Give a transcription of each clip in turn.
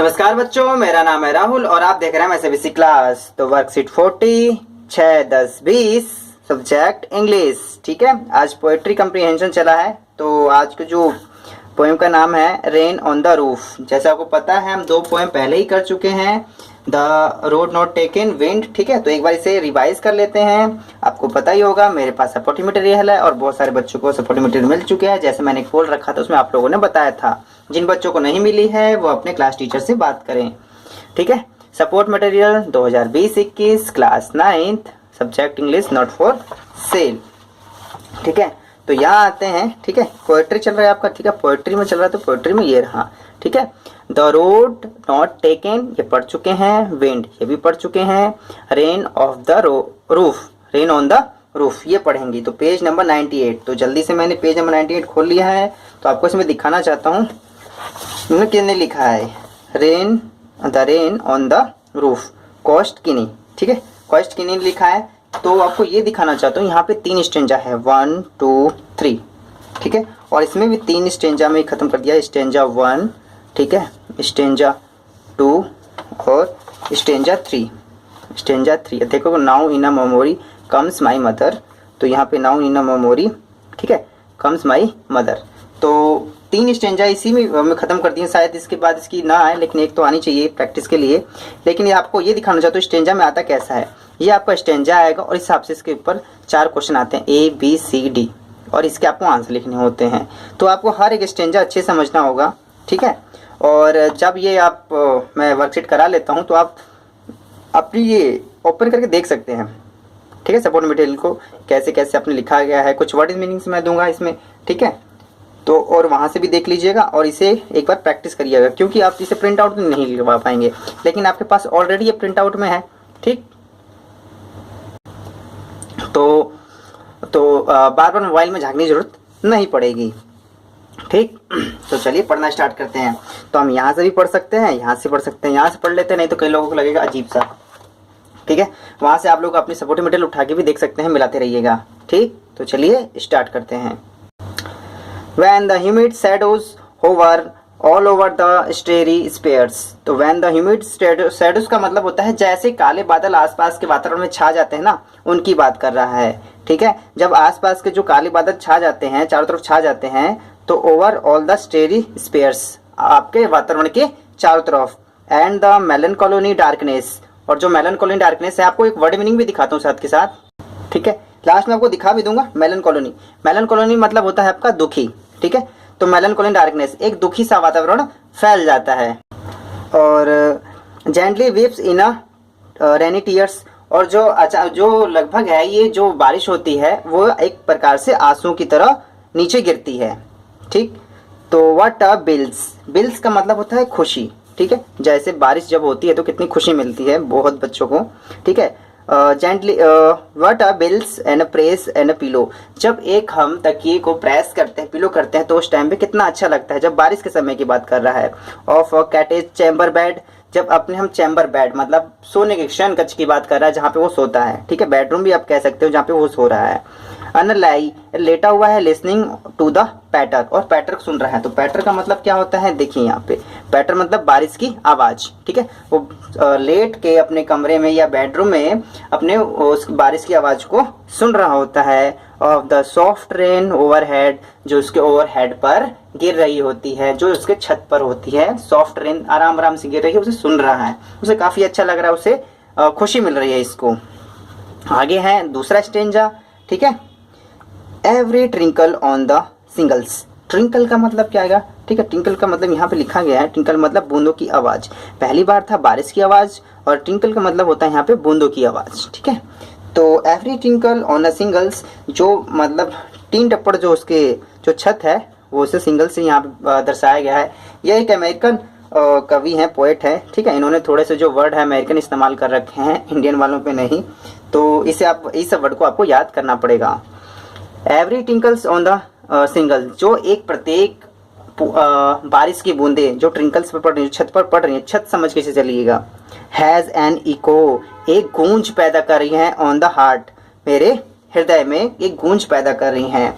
नमस्कार बच्चों, मेरा नाम है राहुल और आप देख रहे हैं एसएबीसी क्लास। तो वर्कशीट 40 6 10 20 सब्जेक्ट इंग्लिश। ठीक है, आज पोएट्री कंप्रीहेंशन चला है। तो आज का जो पोएम का नाम है रेन ऑन द रूफ। जैसे आपको पता है हम दो पोएम पहले ही कर चुके हैं, the road not taken, wind. ठीक है, तो एक बार इसे रिवाइज कर लेते हैं। आपको पता ही होगा मेरे पास सपोर्टिंग मटेरियल है और बहुत सारे बच्चों को सपोर्टिंग मटेरियल मिल चुके हैं। जैसे मैंने एक पोल रखा था उसमें आप लोगों ने बताया था। जिन बच्चों को नहीं मिली है वो अपने क्लास टीचर से बात करें। ठीक है, support material 2020-21 class 9th subject English not for sale. ठीक है, तो यहाँ आते हैं। ठीक है, पोएट्री चल रहा है आपका। ठीक है, पोएट्री में चल रहा है तो पोएट्री में ये रहा। ठीक है, द रोड नॉट टेकन ये पढ़ चुके हैं, विंड ये भी पढ़ चुके हैं, rain of the roof, rain on the roof ये पढ़ेंगी। तो पेज नंबर 98। तो जल्दी से मैंने पेज नंबर 98 खोल लिया है। तो आपको इसमें दिखाना चाहता हूँ किसने लिखा है, the rain on the roof, cost किनी। ठीक है, कॉस्ट किनी लिखा है। तो आपको ये दिखाना चाहता हूँ, यहाँ पे 3 स्टेंजा है, 1 2 3। ठीक है, और इसमें भी 3 स्टेंजा में खत्म कर दिया। स्टेंजा 1, ठीक है, स्टेंजा 2 और स्टेंजा 3। स्टेंजा 3 देखो, now in a memory comes my mother. तो यहाँ पे नाउ इन अ मेमोरी, ठीक है, कम्स माई मदर। तो 3 स्टेंजा इसी में खत्म कर दिए। शायद इसके बाद इसकी ना आए, लेकिन एक तो आनी चाहिए प्रैक्टिस के लिए। लेकिन ये आपको ये दिखाना चाहता हूँ स्टेंजा में आता कैसा है। ये आपका स्टेंजा आएगा और इस हिसाब से इसके ऊपर 4 क्वेश्चन आते हैं, ABCD, और इसके आपको आंसर लिखने होते हैं। तो आपको हर एक स्टेंजा अच्छे समझना होगा। ठीक है, और जब ये आप मैं वर्कशीट करा लेता हूँ तो आप अपनी ये ओपन करके देख सकते हैं। ठीक है, सपोर्ट मटेरियल को कैसे कैसे आपने लिखा गया है, कुछ वर्ड मीनिंग्स मैं दूंगा इसमें। ठीक है, तो और वहाँ से भी देख लीजिएगा और इसे एक बार प्रैक्टिस करिएगा, क्योंकि आप इसे प्रिंट आउट नहीं लिखवा पाएंगे, लेकिन आपके पास ऑलरेडी ये प्रिंट आउट में है। ठीक, तो बार बार मोबाइल में झांकने की जरूरत नहीं पड़ेगी। ठीक, तो चलिए पढ़ना स्टार्ट करते हैं। तो हम यहाँ से भी पढ़ सकते हैं, यहाँ से पढ़ सकते हैं, यहाँ से पढ़ लेते हैं, नहीं तो कई लोगों को लगेगा अजीब सा। ठीक है, वहाँ से आप लोग अपनी सपोर्टिंग मटेरियल उठा के भी देख सकते हैं, मिलाते रहिएगा। ठीक, तो चलिए स्टार्ट करते हैं। When the humid shadows hover all over the starry spheres। तो when the humid shadows का मतलब होता है जैसे काले बादल आसपास के वातावरण में छा जाते हैं ना, उनकी बात कर रहा है। ठीक है, जब आसपास के जो काले बादल छा जाते हैं, चारों तरफ छा जाते हैं, तो over all the starry spheres आपके वातावरण के चारों तरफ, एंड द मेलनकोली डार्कनेस, और जो मेलनकोली डार्कनेस है, आपको एक वर्ड मीनिंग भी दिखाता हूँ साथ के साथ। ठीक है, लास्ट में आपको दिखा भी दूंगा। मेलनकोली, मेलनकोली मतलब होता है आपका दुखी। ठीक है, तो मेलनकोली डार्कनेस एक दुखी सा वातावरण फैल जाता है। और जेंटली वीप्स इन अ रेनी टीयर्स, और जो लगभग है ये जो बारिश होती है वो एक प्रकार से आंसू की तरह नीचे गिरती है। ठीक, तो व्हाट अ बिल्स, बिल्स का मतलब होता है खुशी। ठीक है, जैसे बारिश जब होती है तो कितनी खुशी मिलती है बहुत बच्चों को। ठीक है, gently what a bills and press and pillow, जब एक हम तकिए को प्रेस करते हैं, पिलो करते हैं, तो उस टाइम पे कितना अच्छा लगता है। जब बारिश के समय की बात कर रहा है। ऑफ अ कैटेज चैम्बर बेड, जब अपने हम चैम्बर बेड मतलब सोने के शयन कक्ष की बात कर रहा है, जहाँ पे वो सोता है। ठीक है, बेडरूम भी आप कह सकते हो जहाँ पे वो सो रहा है। अनलाई लेटा हुआ है, लिसनिंग टू द पैटर, और पैटर सुन रहा है। तो पैटर का मतलब क्या होता है, देखिए यहाँ पे पैटर मतलब बारिश की आवाज। ठीक है, वो लेट के अपने कमरे में या बेडरूम में अपने उस बारिश की आवाज को सुन रहा होता है। Of the soft rain overhead, जो उसके ओवरहेड पर गिर रही होती है, जो उसके छत पर होती है, सॉफ्ट रेन आराम आराम से गिर रही है, उसे सुन रहा है, उसे काफी अच्छा लग रहा है, उसे खुशी मिल रही है इसको। आगे है दूसरा स्टेंजा। ठीक है, एवरी ट्रिंकल ऑन द सिंगल्स, ट्रिंकल का मतलब क्या आएगा। ठीक है, ट्रिंकल का मतलब यहाँ पे लिखा गया है, ट्रिंकल मतलब बूंदों की आवाज। पहली बार था बारिश की आवाज, और ट्रिंकल का मतलब होता है यहाँ पे बूंदों की आवाज। ठीक है, तो एवरी ट्रिंकल ऑन द सिंगल्स, जो मतलब 3 टप्पड़ जो उसके जो छत है वो उसे सिंगल से यहाँ पे दर्शाया गया है। यह एक अमेरिकन कवि है, पोएट है। ठीक है, इन्होंने थोड़े से जो वर्ड है अमेरिकन इस्तेमाल कर रखे हैं, इंडियन वालों पे नहीं। तो इसे आप इस वर्ड को आपको याद करना पड़ेगा। एवरी ट्रिंकल्स ऑन द सिंगल, जो एक प्रत्येक बारिश की बूंदे जो ट्रिंकल्स पर पड़ रही है, छत पर पड़ रही है, छत समझ के चलिएगा। हैज एन इको, एक गूंज पैदा कर रही है। ऑन द हार्ट, मेरे हृदय में एक गूंज पैदा कर रही हैं।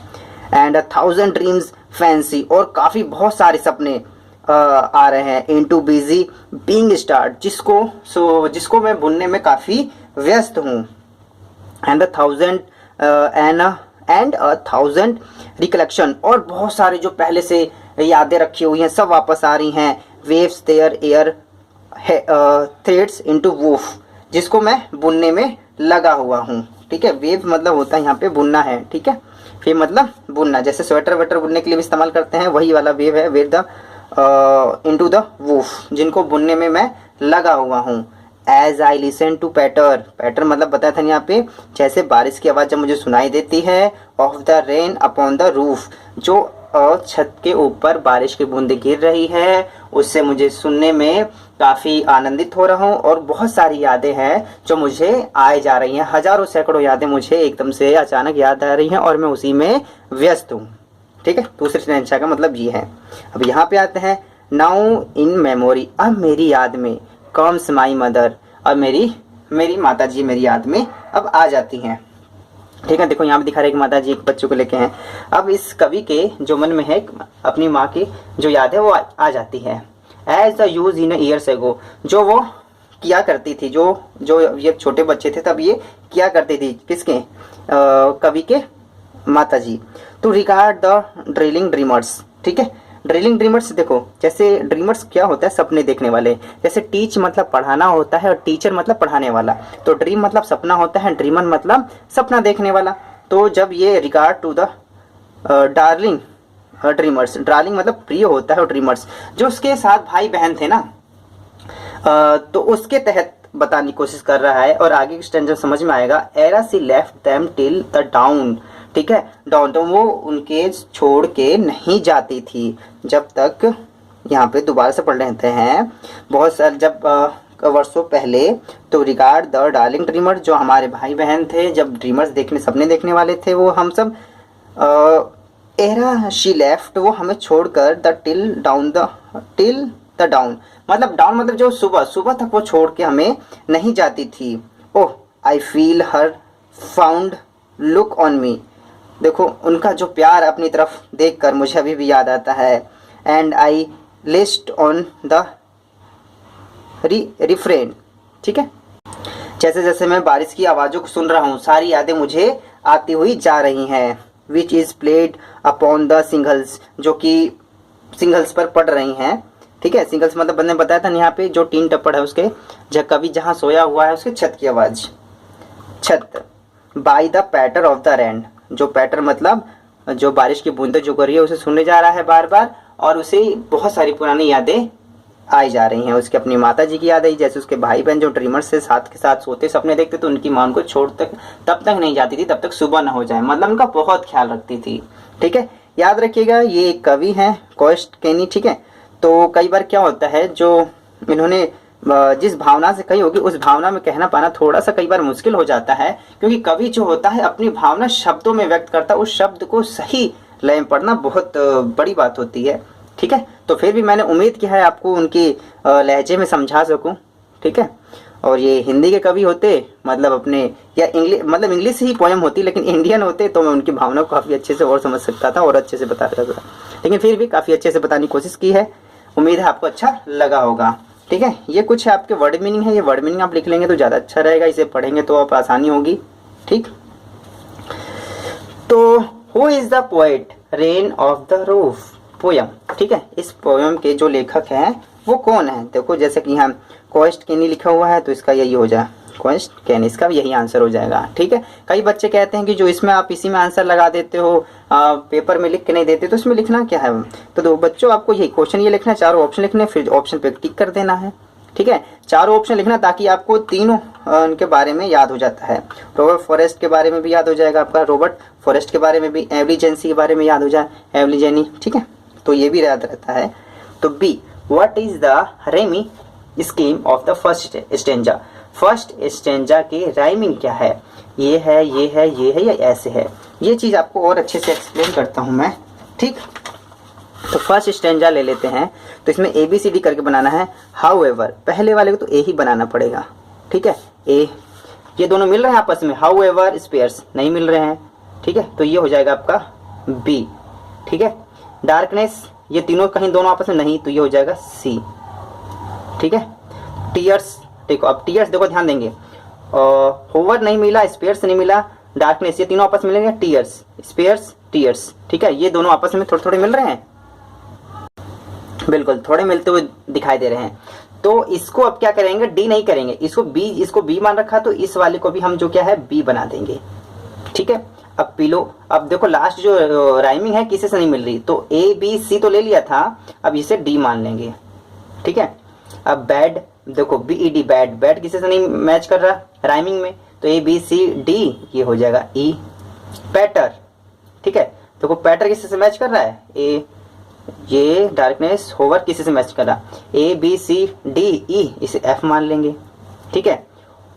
एंड 1000 ड्रीम्स फैंसी, और काफी बहुत सारे सपने आ रहे हैं। इनटू बिजी बीइंग स्टार्ट, जिसको मैं बुनने में काफ़ी व्यस्त हूँ। एंड अ थाउजेंड रिकलेक्शन, और बहुत सारे जो पहले से यादें रखी हुई हैं सब वापस आ रही हैं। Weaves their air threads into woof, जिसको मैं बुनने में लगा हुआ हूँ। ठीक है, वेव मतलब होता है यहाँ पे बुनना है। ठीक है, फिर मतलब बुनना, जैसे स्वेटर वेटर बुनने के लिए भी इस्तेमाल करते हैं, वही वाला वेव है, wave the into the woof, जिनको बुनने में मैं लगा हुआ हूँ। एज आई लिसन टू पैटर मतलब बताया था यहाँ पे, जैसे बारिश की आवाज़ जब मुझे सुनाई देती है, of the rain upon the roof, जो छत के ऊपर बारिश की बूंदें गिर रही है, उससे मुझे सुनने में काफ़ी आनंदित हो रहा हूँ। और बहुत सारी यादें हैं जो मुझे आए जा रही हैं, हजारों सैकड़ों यादें मुझे एकदम से अचानक याद आ रही हैं और मैं उसी में व्यस्त हूँ। ठीक है, दूसरे सेंटेंस का मतलब ये है। अब यहाँ पे आते हैं, नाउ इन मेमोरी, अब मेरी याद में, कम्स माई मदर, अब मेरी माता जी मेरी याद में अब आ जाती हैं। ठीक है, देखो यहाँ पे दिखा रहे हैं कि माता जी एक बच्चों को लेके हैं। अब इस कवि के जो मन में है अपनी माँ की जो याद है वो आ जाती है। As the use in years ago, जो वो किया करती थी, जो ये छोटे बच्चे थे तब ये किया करती थी, किसके कवि के माता जी। To regard the drilling dreamers, ठीक है, ड्रिलिंग ड्रीमर्स, देखो जैसे ड्रीमर्स क्या होता है, सपने देखने वाले। जैसे टीच मतलब पढ़ाना होता है और टीचर मतलब पढ़ाने वाला, तो ड्रीम मतलब सपना होता है, ड्रीमर मतलब सपना देखने वाला। तो जब ये regard to the darling dreamers, darling मतलब प्रिय होता है, और ड्रीमर्स जो उसके साथ भाई बहन थे ना, तो उसके तहत बताने की कोशिश कर रहा है। और आगे की स्टैंजा समझ में आएगा। Ere she left them till the dawn, ठीक है, डाउन, तो वो उनके छोड़ के नहीं जाती थी जब तक, यहाँ पे दोबारा से पढ़ लेते हैं, बहुत सारे जब वर्षों पहले। तो रिगार्ड द डार्लिंग ड्रीमर, जो हमारे भाई बहन थे, जब ड्रीमर्स देखने सपने देखने वाले थे वो हम सब, एरा शी लेफ्ट, वो हमें छोड़कर, द टिल द डाउन मतलब डाउन मतलब जो सुबह तक वो छोड़ के हमें नहीं जाती थी। Oh I feel her found look on me, देखो उनका जो प्यार अपनी तरफ देखकर मुझे अभी भी याद आता है। And I list on the refrain, ठीक है, जैसे जैसे मैं बारिश की आवाज़ों को सुन रहा हूँ सारी यादें मुझे आती हुई जा रही हैं। Which is played upon the singles, जो कि सिंगल्स पर पड़ रही हैं। ठीक है, सिंगल्स मतलब मैंने बताया था यहाँ पे जो टीन टप्पड़ है उसके, कवि जहाँ सोया हुआ है उसके छत की आवाज़, छत। By the patter of the rain, जो पैटर मतलब जो बारिश की बूंदें जो कर रही है उसे सुनने जा रहा है बार बार, और उसे बहुत सारी पुरानी यादें आई जा रही हैं। उसकी अपनी माता जी की याद आई, जैसे उसके भाई बहन जो ड्रीमर से साथ के साथ सोते सपने देखते, तो उनकी मां उनको छोड़ तक तब तक नहीं जाती थी तब तक सुबह ना हो जाए, मतलब उनका बहुत ख्याल रखती थी। ठीक है, याद रखिएगा ये एक कवि हैं कोएस्ट केनी। ठीक है, तो कई बार क्या होता है, जो इन्होंने जिस भावना से कही होगी उस भावना में कहना पाना थोड़ा सा कई बार मुश्किल हो जाता है, क्योंकि कवि जो होता है अपनी भावना शब्दों में व्यक्त करता है, उस शब्द को सही लय में पढ़ना बहुत बड़ी बात होती है। ठीक है, तो फिर भी मैंने उम्मीद किया है आपको उनकी लहजे में समझा सकूं। ठीक है, और ये हिंदी के कवि होते, मतलब अपने या इंग्लिश से ही पोएम होती, लेकिन इंडियन होते तो मैं उनकी भावना को काफ़ी अच्छे से और समझ सकता था और अच्छे से बता सकता था, लेकिन फिर भी काफ़ी अच्छे से बताने की कोशिश की है। उम्मीद है आपको अच्छा लगा होगा। ठीक है, ये कुछ है आपके वर्ड मीनिंग है, ये वर्ड मीनिंग आप लिख लेंगे तो ज़्यादा अच्छा रहेगा, इसे पढ़ेंगे तो आप आसानी होगी। ठीक, तो who is the poet rain of the roof poem. ठीक है, इस पोयम के जो लेखक हैं वो कौन है, देखो जैसे कि यहाँ कोएस्ट केनी लिखा हुआ है तो इसका यही हो जाए, कोएस्ट केनी, इसका भी यही आंसर हो जाएगा। ठीक है, कई बच्चे कहते हैं कि जो इसमें आप इसी में आंसर लगा देते हो, पेपर में लिख के नहीं देते, तो इसमें लिखना क्या है। तो दो बच्चों आपको यही क्वेश्चन ये लिखना है, चारों ऑप्शन लिखने, फिर ऑप्शन पे टिक कर देना है। ठीक है, चारों ऑप्शन लिखना ताकि आपको तीनों उनके बारे में याद हो जाता है। रॉबर्ट फॉरेस्ट के बारे में भी याद हो जाएगा आपका, रॉबर्ट फॉरेस्ट के बारे में भी, एवली जेंसी के बारे में याद हो जाए, एवली जेनी। ठीक है, तो ये भी याद रहता है। तो B, what is the rhyme scheme of the first stanza, first stanza की राइमिंग क्या है, ये है, ये है, ये है या ऐसे है, ये चीज़ आपको और अच्छे से एक्सप्लेन करता हूँ मैं। ठीक, तो फर्स्ट स्टेंजा ले लेते हैं, तो इसमें ABCD करके बनाना है। हाउएवर, पहले वाले को तो ए ही बनाना पड़ेगा। ठीक है, ए, ये दोनों मिल रहे हैं आपस में, हाउएवर स्पेयर्स नहीं मिल रहे हैं। ठीक है, तो ये हो जाएगा आपका बी। ठीक है, डार्कनेस ये तीनों कहीं दोनों आपस में नहीं, तो ये हो जाएगा सी। ठीक है, टीयर्स, देखो अब टीयर्स देखो ध्यान देंगे, होवर नहीं मिला, स्पेयर्स नहीं मिला, डार्कनेस, ये तीनों आपस में मिलेंगे, टीयर्स स्पेयर्स टीयर्स। ठीक है, ये दोनों आपस में थोड़े थोड़े मिल रहे हैं, बिल्कुल थोड़े मिलते हुए दिखाई दे रहे हैं। तो इसको अब क्या करेंगे, डी नहीं करेंगे, इसको बी मान रखा, तो इस वाले को भी हम जो क्या है बी बना देंगे। ठीक है, अब पिलो, अब देखो लास्ट जो राइमिंग है किसी से नहीं मिल रही, तो ए बी सी तो ले लिया था, अब इसे डी मान लेंगे। ठीक है, अब बैड, देखो B E D, bad, bad किसी से नहीं मैच कर रहा राइमिंग में, तो ए बी सी डी, ये हो जाएगा ई। पैटर, ठीक है, देखो पैटर किसी से मैच कर रहा है, ए, ये डार्कनेस होवर किसी से मैच कर रहा, ए बी सी डी ई, इसे एफ मान लेंगे। ठीक है,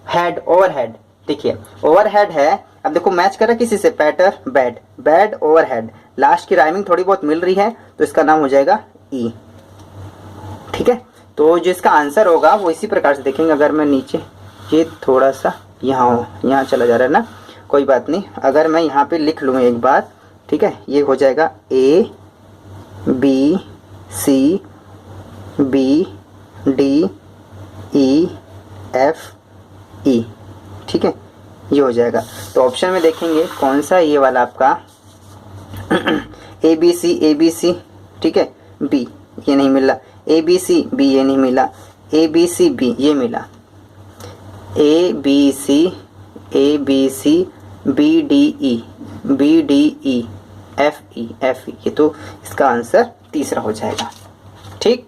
हेड, ओवरहेड, देखिए ओवरहेड है, अब देखो मैच कर रहा है किसी से, पैटर बैड, बैड ओवरहेड, लास्ट की राइमिंग थोड़ी बहुत मिल रही है, तो इसका नाम हो जाएगा ई। ठीक है, तो जो इसका आंसर होगा वो इसी प्रकार से देखेंगे। अगर मैं नीचे ये थोड़ा सा यहाँ चला जा रहा है ना, कोई बात नहीं, अगर मैं यहाँ पे लिख लूँ एक बार, ठीक है, ये हो जाएगा A B C B D E F E. ठीक है, ये हो जाएगा। तो ऑप्शन में देखेंगे कौन सा, ये वाला आपका ए बी सी, ठीक है, बी ये नहीं मिला, ए बी सी बी ये नहीं मिला, ए बी सी बी ये मिला, A B C B D E F E, ये तो इसका आंसर तीसरा हो जाएगा। ठीक,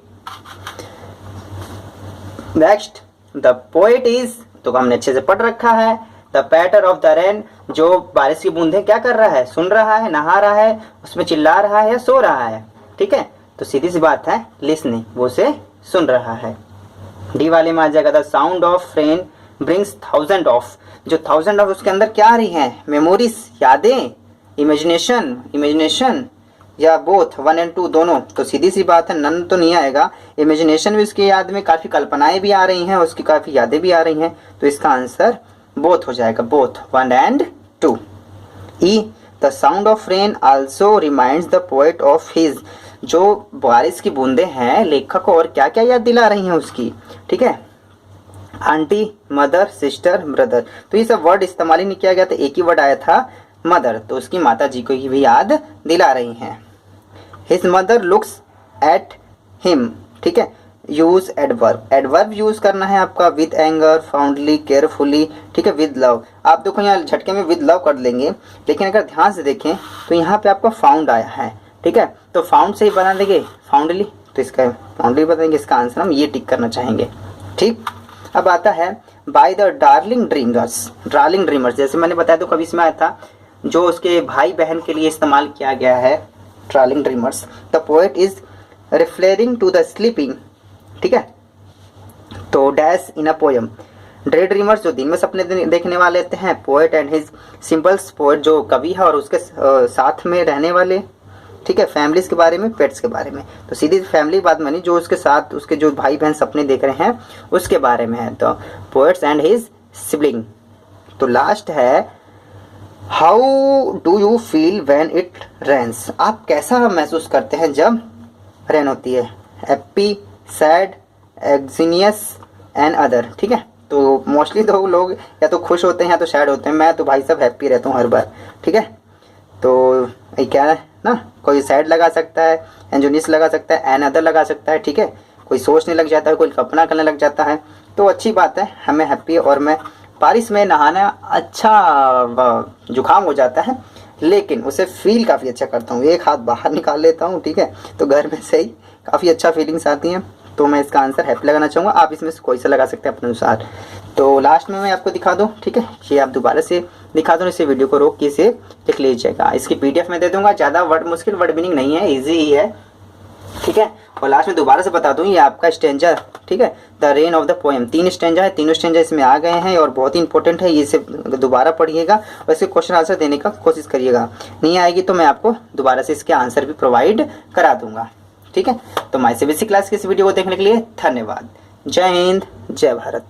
नेक्स्ट द पोएट इज, तो हमने अच्छे से पढ़ रखा है, the patter of the rain, जो बारिश की बूंदें क्या कर रहा है, सुन रहा है, नहा रहा है, उसमें चिल्ला रहा है या सो रहा है। ठीक है, तो सीधी सी बात है लिसनिंग, वो उसे सुन रहा है। डी वाले में आ जाएगा the sound of rain brings thousand of, जो थाउजेंड ऑफ उसके अंदर क्या आ रही हैं, मेमोरीज, यादें, इमेजिनेशन या बोथ 1 और 2 दोनों, तो सीधी सी बात है नन तो नहीं आएगा, इमेजिनेशन भी उसकी याद में, काफ़ी कल्पनाएं भी आ रही हैं, उसकी काफ़ी यादें भी आ रही हैं, तो इसका आंसर बोथ हो जाएगा, बोथ 1 और 2। ई, the sound of rain also reminds the poet of his, जो बारिश की बूंदें हैं लेखक को और क्या क्या याद दिला रही हैं उसकी। ठीक है, आंटी, मदर, सिस्टर, ब्रदर, तो ये सब वर्ड इस्तेमाल ही नहीं किया गया था, एक ही वर्ड आया था मदर, तो उसकी माता जी को ही भी याद दिला रही हैं। His mother looks at him, ठीक है, यूज एडवर्ब, एडवर्ब यूज करना है आपका विद एंगर, फाउंडली, केयरफुली, ठीक है, विद लव। आप देखो यहाँ झटके में विद लव कर लेंगे, लेकिन अगर ध्यान से देखें तो यहाँ पे आपका फाउंड आया है। ठीक है, तो फाउंड से ही बना देंगे फाउंडली, तो इसका फाउंडली बताएंगे, इसका आंसर हम ये टिक करना चाहेंगे। ठीक, अब आता है by the darling dreamers, darling dreamers, जैसे मैंने बताया तो कभी इसमें आया था, जो उसके भाई बहन के लिए इस्तेमाल किया गया है darling dreamers. The poet is referring to the sleeping, ठीक है, तो dash in a poem, day dreamers जो दिन में सपने देखने वाले हैं, poet and his symbols, poet जो कवि है और उसके साथ में रहने वाले, ठीक है, फैमिलीज के बारे में, पेट्स के बारे में, तो सीधी फैमिली बात मानी, जो उसके साथ उसके जो भाई बहन सपने देख रहे हैं उसके बारे में है, तो पोएट्स एंड हिज सिबलिंग। तो लास्ट है how do you feel when it rains, आप कैसा महसूस करते हैं जब रेन होती है, हैप्पी, सैड, एग्जीनियस एंड अदर। ठीक है, तो मोस्टली तो लोग या तो खुश होते हैं या तो सैड होते हैं, मैं तो भाई साहब हैप्पी रहता हूँ हर बार। ठीक है, तो ये क्या है ना, कोई सैड लगा सकता है, एंजोनियस लगा सकता है, एन अदर लगा सकता है। ठीक है, कोई सोचने लग जाता है, कोई कल्पना करने लग जाता है, तो अच्छी बात है, हमें हैप्पी। और मैं बारिश में नहाना अच्छा जुकाम हो जाता है, लेकिन उसे फील काफ़ी अच्छा करता हूँ, एक हाथ बाहर निकाल लेता हूँ। ठीक है, तो घर में से ही काफ़ी अच्छा फीलिंग्स आती हैं, तो मैं इसका आंसर हैप्पी लगाना चाहूँगा। आप इसमें से कोई सा लगा सकते हैं अपने अनुसार। तो लास्ट में मैं आपको दिखा दूँ, ठीक है, ये आप दोबारा से दिखा दूँ, इसे वीडियो को रोक के इसे लिख लीजिएगा। इसकी PDF में दे दूँगा, ज़्यादा वर्ड मुश्किल वर्ड मीनिंग नहीं है, ईजी ही है। ठीक है, और लास्ट में दोबारा से बता दूँ, ये आपका स्टेंजा, ठीक है, the rain of the poem, 3 stanza है, तीनों स्टेंजा इसमें आ गए हैं और बहुत ही इंपॉर्टेंट है, इसे दोबारा पढ़िएगा और इसके क्वेश्चन आंसर देने का कोशिश करिएगा। नहीं आएगी तो मैं आपको दोबारा से इसके आंसर भी प्रोवाइड करा दूंगा। ठीक है, तो माय CBSE क्लास की इस वीडियो को देखने के लिए धन्यवाद। जय हिंद, जय भारत।